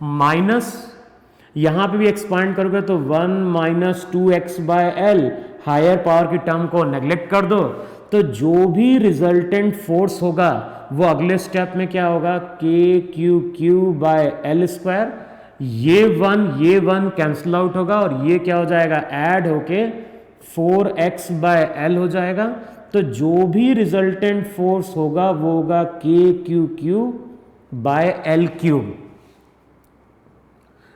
Minus यहां पे भी एक्सपांड करोगे तो 1 माइनस 2x/l, हायर पावर की टर्म को नेग्लेक्ट कर दो, तो जो भी रिजल्टेंट फोर्स होगा वो अगले स्टेप में क्या होगा, KQQ/L²। ये वन कैंसिल आउट होगा और ये क्या हो जाएगा, ऐड होके 4x/l हो जाएगा। तो जो भी रिजल्टेंट फोर्स होगा वो होगा KQQ/L³।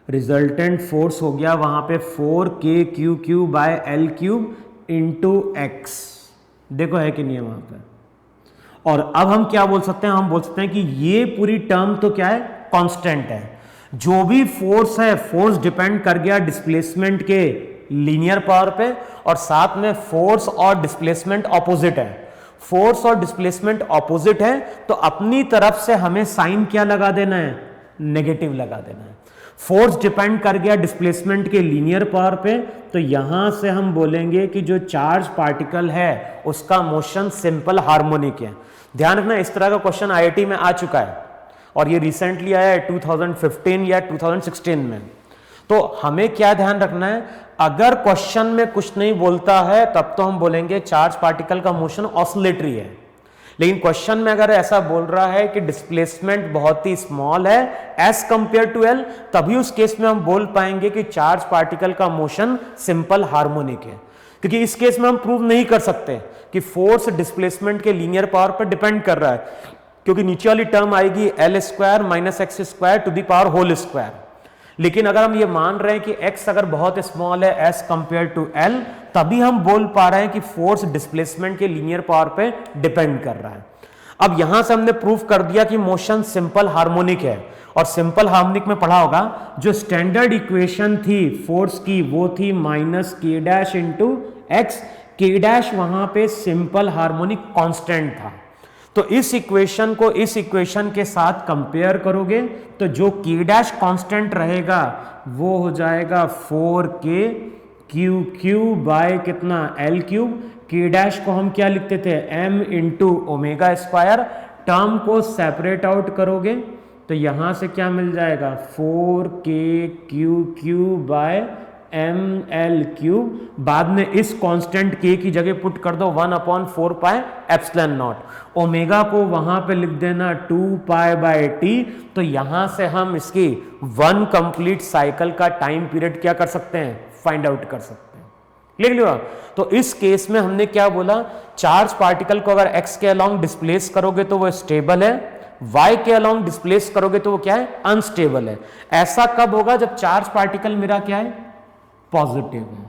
रिजल्टेंट फोर्स हो गया वहां पे 4KQQ/L³ इंटू एक्स। देखो है कि नहीं है वहां पे। और अब हम क्या बोल सकते हैं, हम बोल सकते हैं कि ये पूरी टर्म तो क्या है, कांस्टेंट है। जो भी फोर्स है, फोर्स डिपेंड कर गया डिस्प्लेसमेंट के लीनियर पावर पे, और साथ में फोर्स और डिस्प्लेसमेंट ऑपोजिट है। फोर्स और डिस्प्लेसमेंट ऑपोजिट है तो अपनी तरफ से हमें साइन क्या लगा देना है, नेगेटिव लगा देना है। फोर्स डिपेंड कर गया डिस्प्लेसमेंट के लीनियर पावर पे, तो यहां से हम बोलेंगे कि जो चार्ज पार्टिकल है उसका मोशन सिंपल हार्मोनिक है। ध्यान रखना, इस तरह का क्वेश्चन आईआईटी में आ चुका है और ये रिसेंटली आया है 2015 या 2016 में। तो हमें क्या ध्यान रखना है, अगर क्वेश्चन में कुछ नहीं बोलता है तब तो हम बोलेंगे चार्ज पार्टिकल का मोशन ऑसिलेटरी है, लेकिन क्वेश्चन में अगर ऐसा बोल रहा है कि डिस्प्लेसमेंट बहुत ही स्मॉल है एज कंपेयर टू एल, तभी उस केस में हम बोल पाएंगे कि चार्ज पार्टिकल का मोशन सिंपल हार्मोनिक है। क्योंकि इस केस में हम प्रूव नहीं कर सकते कि फोर्स डिस्प्लेसमेंट के लीनियर पावर पर डिपेंड कर रहा है, क्योंकि नीचे वाली टर्म आएगी L² minus x² to the power whole square. लेकिन अगर हम ये मान रहे हैं कि x अगर बहुत स्मॉल है एज कंपेयर टू l, तभी हम बोल पा रहे हैं कि फोर्स डिस्प्लेसमेंट के लीनियर पावर पे डिपेंड कर रहा है। अब यहां से हमने प्रूफ कर दिया कि मोशन सिंपल हार्मोनिक है, और सिंपल हार्मोनिक में पढ़ा होगा जो स्टैंडर्ड इक्वेशन थी फोर्स की वो थी minus k dash into x. k dash वहां पे सिंपल हार्मोनिक कांस्टेंट था, तो इस इक्वेशन को इस इक्वेशन के साथ कंपेयर करोगे तो जो k डैश कांस्टेंट रहेगा वो हो जाएगा 4KQQ कितना L³। k डैश को हम क्या लिखते थे, m into omega square. Term को सेपरेट आउट करोगे तो यहां से क्या मिल जाएगा, 4KQQ/ml³। बाद में इस कांस्टेंट k की जगह पुट कर दो 1/4πε0। ओमेगा को वहां पे लिख देना 2π/t। तो यहां से हम इसकी 1 कंप्लीट साइकिल का टाइम पीरियड क्या कर सकते हैं, फाइंड आउट कर सकते हैं। लिख लिया। तो इस केस में हमने क्या बोला, चार्ज पार्टिकल को अगर x के अलोंग डिस्प्लेस करोगे तो वो स्टेबल है, y के अलोंग डिस्प्लेस करोगे तो वो क्या है, अनस्टेबल है। ऐसा कब होगा, जब चार्ज पार्टिकल मेरा क्या है, पॉजिटिव है।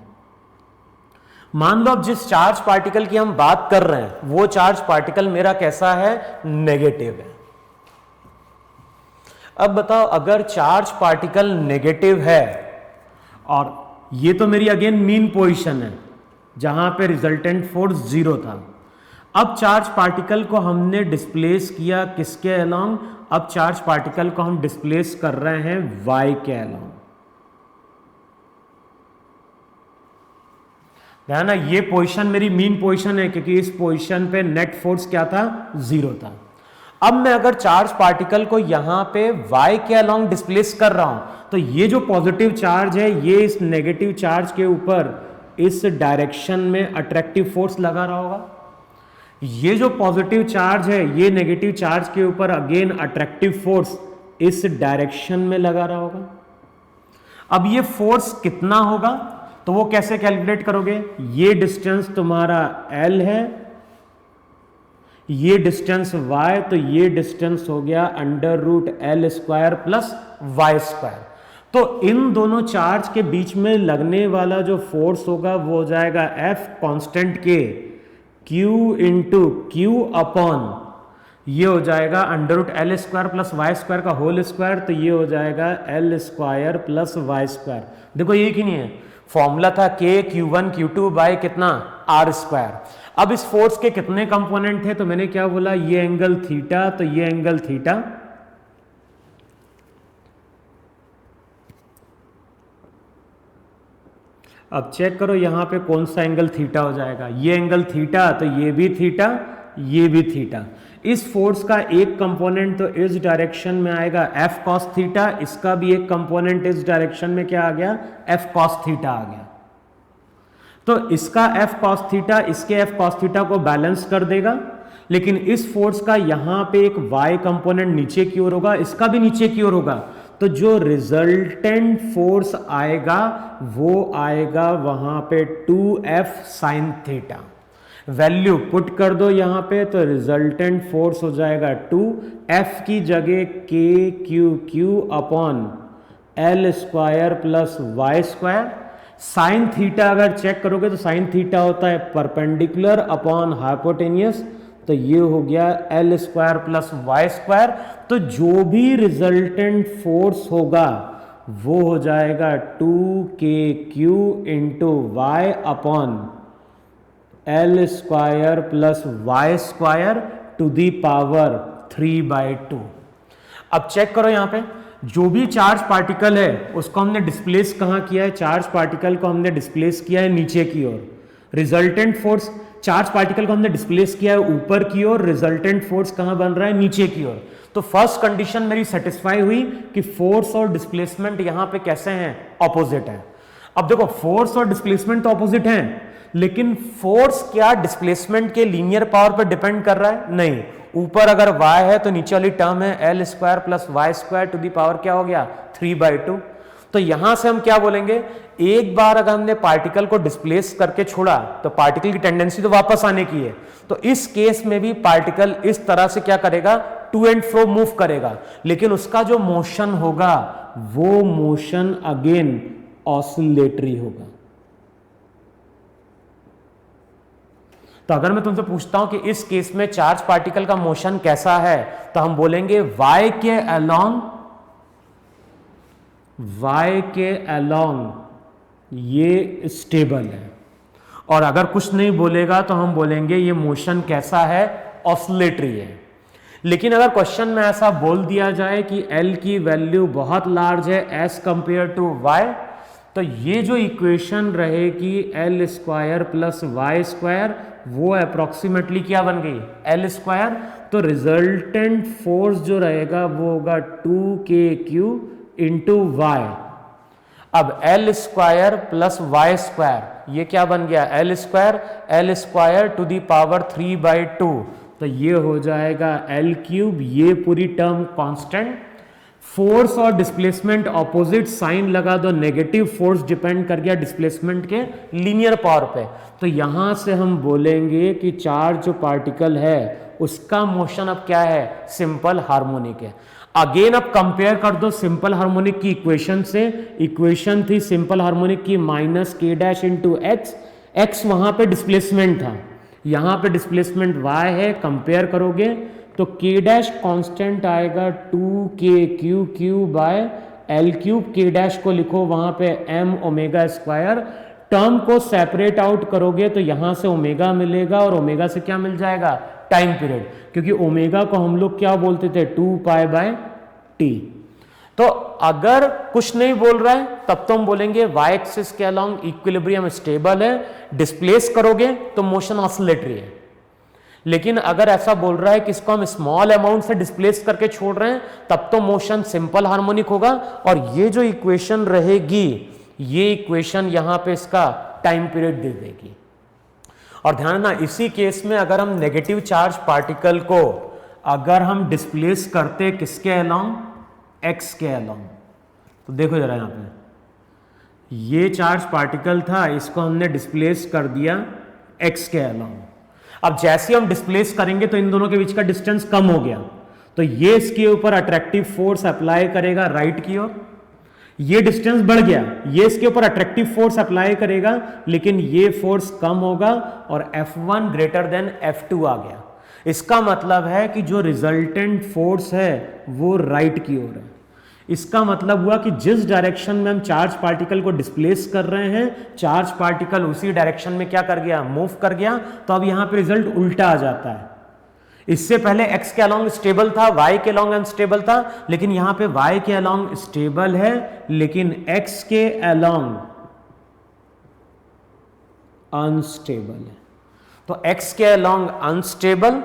मान लो अब जिस चार्ज पार्टिकल की हम बात कर रहे हैं वो चार्ज पार्टिकल मेरा कैसा है, नेगेटिव है। अब बताओ, अगर चार्ज पार्टिकल नेगेटिव है, और ये तो मेरी अगेन मीन पोजीशन है जहां पे रिजल्टेंट फोर्स 0 था। अब चार्ज पार्टिकल को हमने डिस्प्लेस किया किसके अलोंग, अब चार्ज पार्टिकल को हम डिस्प्लेस कर रहे हैं y के अलोंग। ध्यान ना, ये पोजीशन मेरी मीन पोजीशन है क्योंकि इस पोजीशन पे नेट फोर्स क्या था, 0 था। अब मैं अगर चार्ज पार्टिकल को यहां पे y के अलोंग डिस्प्लेस कर रहा हूं तो ये जो पॉजिटिव चार्ज है ये इस नेगेटिव चार्ज के ऊपर इस डायरेक्शन में अट्रैक्टिव फोर्स लगा रहा होगा। ये जो पॉजिटिव चार्ज है ये नेगेटिव चार्ज के ऊपर अगेन अट्रैक्टिव फोर्स इस डायरेक्शन में लगा रहा होगा। अब ये फोर्स कितना होगा तो वो कैसे कैलकुलेट करोगे, ये डिस्टेंस तुम्हारा L है, ये डिस्टेंस y, तो ये डिस्टेंस हो गया √L² प्लस y²। तो इन दोनों चार्ज के बीच में लगने वाला जो फोर्स होगा वो हो जाएगा F कांस्टेंट के Q इंटू Q अपॉन ये हो जाएगा √L² प्लस y² का होल स्क्वायर, तो ये हो जाएगा L² प्लस y²। देखो ये कि नहीं है, फॉर्मूला था KQ1 Q2 बाय कितना R²। अब इस फोर्स के कितने कंपोनेंट थे, तो मैंने क्या बोला, ये एंगल थीटा, तो ये एंगल थीटा, अब चेक करो यहां पे कौन सा एंगल थीटा हो जाएगा, ये एंगल थीटा, तो ये भी थीटा, ये भी थीटा। इस फोर्स का एक कंपोनेंट तो इस डायरेक्शन में आएगा एफ कॉस थीटा, इसका भी एक कंपोनेंट इस डायरेक्शन में क्या आ गया, एफ कॉस थीटा आ गया। तो इसका एफ कॉस थीटा इसके एफ कॉस थीटा को बैलेंस कर देगा, लेकिन इस फोर्स का यहां पे एक y कंपोनेंट नीचे की ओर होगा, इसका भी नीचे की ओर होगा। तो जो रिजल्टेंट फोर्स आएगा वो आएगा वहां पे 2f sine theta. Value put कर दो यहां पे, तो रिजल्टेंट फोर्स हो जाएगा 2f की जगह K Q Q upon L square plus Y square. Sine theta अगर चेक करोगे तो साइन थीटा होता है परपेंडिकुलर अपॉन हाइपोटेनियस, तो ये हो गया L square plus Y square. तो जो भी रिजल्टेंट फोर्स होगा वो हो जाएगा 2kq into Y upon L square plus Y square to the power 3/2। अब चेक करो यहां पे जो भी चार्ज पार्टिकल है उसको हमने डिस्प्लेस कहां किया है, चार्ज पार्टिकल को हमने डिस्प्लेस किया है नीचे की ओर। रिजल्टेंट फोर्स चार्ज पार्टिकल को हमने डिस्प्लेस किया है ऊपर की ओर, रिजल्टेंट फोर्स कहां बन रहा है, नीचे की ओर। तो फर्स्ट कंडीशन मेरी सेटिस्फाई हुई कि फोर्स और डिस्प्लेसमेंट यहां पे कैसे हैं, ऑपोजिट है। अब देखो फोर्स और डिस्प्लेसमेंट तो ऑपोजिट हैं, लेकिन फोर्स क्या डिस्प्लेसमेंट के लीनियर पावर पर डिपेंड कर रहा है, नहीं। ऊपर अगर y है तो नीचे वाली टर्म है L square plus Y square to the power क्या हो गया 3/2। तो यहां से हम क्या बोलेंगे, एक बार अगर हमने पार्टिकल को डिस्प्लेस करके छोड़ा तो पार्टिकल की टेंडेंसी तो वापस आने की है। तो इस केस में भी पार्टिकल इस तरह से क्या करेगा, टू एंड फ्रो मूव करेगा, लेकिन उसका जो मोशन होगा वो मोशन अगेन ऑसिलेटरी होगा। तो अगर मैं तुमसे पूछता हूं कि इस केस में चार्ज पार्टिकल का मोशन कैसा है, तो हम बोलेंगे y के अलोंग ये स्टेबल है। और अगर कुछ नहीं बोलेगा तो हम बोलेंगे ये मोशन कैसा है, ऑसिलेटरी है। लेकिन अगर क्वेश्चन में ऐसा बोल दिया जाए कि L की वैल्यू बहुत लार्ज है एज कंपेयर टू y, तो ये जो इक्वेशन रहेगी L square plus Y square वो अप्रोक्सीमेटली क्या बन गई, एल स्क्वायर। तो रिजल्टेंट फोर्स जो रहेगा वो होगा 2kq इंटू वाई। अब L square plus Y square ये क्या बन गया, L square to the power 3/2। तो ये हो जाएगा एल क्यूब, ये पूरी टर्म कांस्टेंट। फोर्स और डिस्प्लेसमेंट ऑपोजिट, साइन लगा दो, नेगेटिव फोर्स डिपेंड कर गया डिस्प्लेसमेंट के लीनियर पावर पे। तो यहां से हम बोलेंगे कि चार्ज जो पार्टिकल है उसका मोशन अब क्या है, सिंपल हार्मोनिक है। अगेन अब कंपेयर कर दो सिंपल हार्मोनिक की इक्वेशन से। इक्वेशन थी सिंपल हार्मोनिक की माइनस के डैश इंटू एक्स, एक्स वहां पे डिस्प्लेसमेंट था, यहां पे डिस्प्लेसमेंट y है। कंपेयर करोगे तो k डैश कांस्टेंट आएगा 2kq by L cube. k dash को लिखो वहां पे m ओमेगा स्क्वायर। टर्म को सेपरेट आउट करोगे तो यहां से ओमेगा मिलेगा और ओमेगा से क्या मिल जाएगा, टाइम पीरियड, क्योंकि ओमेगा को हम लोग क्या बोलते थे, 2π/t। तो अगर कुछ नहीं बोल रहा है तब तो हम बोलेंगे y एक्सिस के अलोंग इक्विलिब्रियम स्टेबल है, डिस्प्लेस करोगे तो मोशन ऑसिलेटरी है। लेकिन अगर ऐसा बोल रहा है कि इसको हम स्मॉल अमाउंट से डिस्प्लेस करके छोड़ रहे हैं तब तो मोशन सिंपल हार्मोनिक होगा। और ये जो इक्वेशन रहेगी ये इक्वेशन यहां पे इसका टाइम पीरियड दे देगी। और ध्यान रखना इसी केस में अगर हम नेगेटिव चार्ज पार्टिकल को अगर हम डिस्प्लेस करते किसके अलोंग, एक्स के अलोंग, तो देखो जरा यहां पे ये चार्ज पार्टिकल था, इसको हमने डिस्प्लेस कर दिया एक्स के अलोंग। अब जैसे हम डिस्प्लेस करेंगे तो इन दोनों के बीच का डिस्टेंस कम हो गया, तो ये इसके ऊपर अट्रैक्टिव फोर्स अप्लाई करेगा राइट की ओर, ये डिस्टेंस बढ़ गया, ये इसके ऊपर अट्रैक्टिव फोर्स अप्लाई करेगा, लेकिन ये फोर्स कम होगा और F1 ग्रेटर देन F2 आ गया। इसका मतलब है कि जो रिजल्टेंट फोर्स है वो राइट की ओर है। इसका मतलब हुआ कि जिस डायरेक्शन में हम चार्ज पार्टिकल को डिस्प्लेस कर रहे हैं चार्ज पार्टिकल उसी डायरेक्शन में क्या कर गया, मूव कर गया। तो अब यहां पे रिजल्ट उल्टा आ जाता है। इससे पहले x के अलोंग स्टेबल था, y के अलोंग अनस्टेबल था, लेकिन यहां पे y के अलोंग स्टेबल है लेकिन x के अलोंग अनस्टेबल है। तो x के अलोंग अनस्टेबल,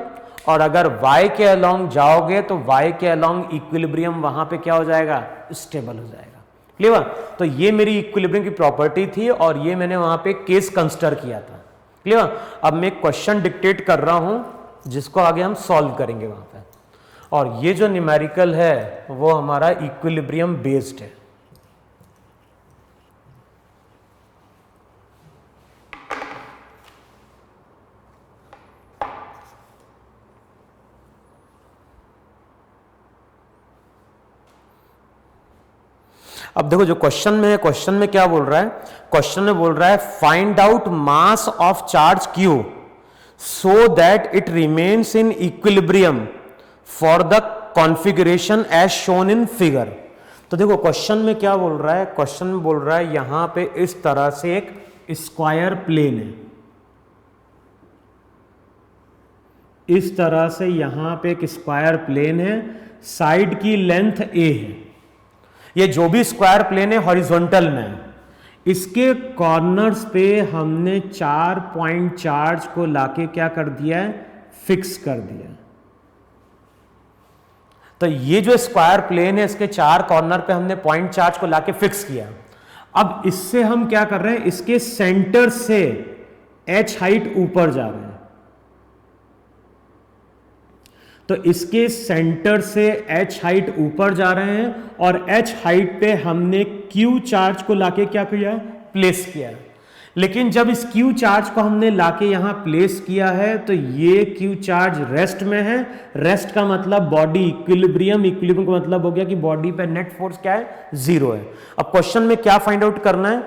और अगर y के अलोंग जाओगे तो y के अलोंग इक्विलिब्रियम वहां पे क्या हो जाएगा, स्टेबल हो जाएगा। क्लियर? तो ये मेरी इक्विलिब्रियम की प्रॉपर्टी थी और ये मैंने वहां पे केस कंसिडर किया था। क्लियर? अब मैं क्वेश्चन डिक्टेट कर रहा हूं जिसको आगे हम सॉल्व करेंगे वहां पे, और ये जो न्यूमेरिकल है वो हमारा इक्विलिब्रियम बेस्ड है। अब देखो जो क्वेश्चन में है, क्वेश्चन में क्या बोल रहा है, क्वेश्चन में बोल रहा है find out mass of charge Q so that it remains in equilibrium for the configuration as shown in figure. तो देखो क्वेश्चन में क्या बोल रहा है, क्वेश्चन में बोल रहा है यहां पे इस तरह से एक स्क्वायर प्लेन है, इस तरह से यहां पे एक स्क्वायर प्लेन है, साइड की लेंथ a है, ये जो भी स्क्वायर प्लेन है हॉरिजॉन्टल में है, इसके कॉर्नर्स पे हमने 4 पॉइंट चार्ज को लाके क्या कर दिया है, फिक्स कर दिया। तो ये जो स्क्वायर प्लेन है इसके 4 कॉर्नर पे हमने पॉइंट चार्ज को लाके फिक्स किया। अब इससे हम क्या कर रहे हैं, इसके सेंटर से h हाइट ऊपर जा रहे हैं, तो इसके सेंटर से h हाइट ऊपर जा रहे हैं और h हाइट पे हमने Q चार्ज को लाके क्या किया है, प्लेस किया है। लेकिन जब इस Q चार्ज को हमने लाके यहां प्लेस किया है तो ये Q चार्ज रेस्ट में है, रेस्ट का मतलब बॉडी इक्विलिब्रियम, इक्विलिब्रियम का मतलब हो गया कि बॉडी पे नेट फोर्स क्या है, जीरो है। अब क्वेश्चन में क्या फाइंड आउट करना है,